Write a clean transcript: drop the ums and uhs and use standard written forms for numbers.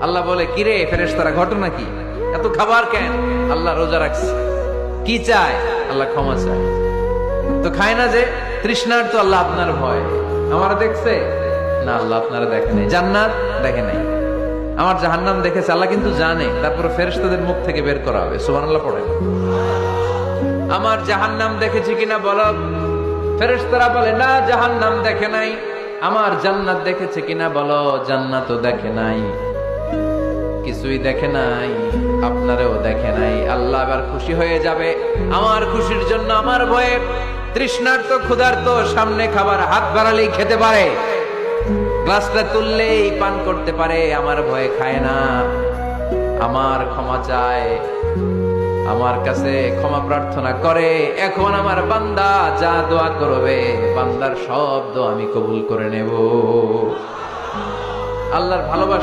আল্লাহ বলে, কিরে ফেরেশতারা, ঘটনা কি? এত খাবার কেন? আল্লাহ রোজা রাখছে। কি চায়? আল্লাহ ক্ষমা চায়। তো খায় না যে তৃষ্ণার, তো আল্লাহ আপনার ভয়। আমার দেখছে না, আল্লাহ আপনারা দেখে নাই। জান্নাত দেখে নাই, আমার জাহান্নাম দেখেছে। আল্লাহ কিন্তু জানে, তারপরে ফেরেশতাদের মুখ থেকে বের করা হবে। সুবহানাল্লাহ পড়েন। আমার জাহান্নাম দেখেছি কিনা বলো। ফেরেশতারা বলে, না জাহান্নাম দেখে নাই। আমার জান্নাত দেখেছে কিনা বলো। জান্নাতও দেখে নাই, কিছুই দেখে নাই, আপনারেও দেখে নাই। আল্লাহ এবার খুশি হয়ে যাবে। আমার খুশির জন্য, আমার ভয়ে তৃষ্ণার্ত ক্ষুধার্ত সামনে খাবার হাত বাড়ালেই খেতে পারে, গ্লাসটা তুললেই পান করতে পারে, আমার ভয়ে খায় না। আমার ক্ষমা চায়, আমার কাছে ক্ষমা প্রার্থনা করে। এখন আমার বান্দা যা দোয়া করবে, বান্দার সব দোয়া আমি কবুল করে নেব। আল্লাহর ভালোবাসা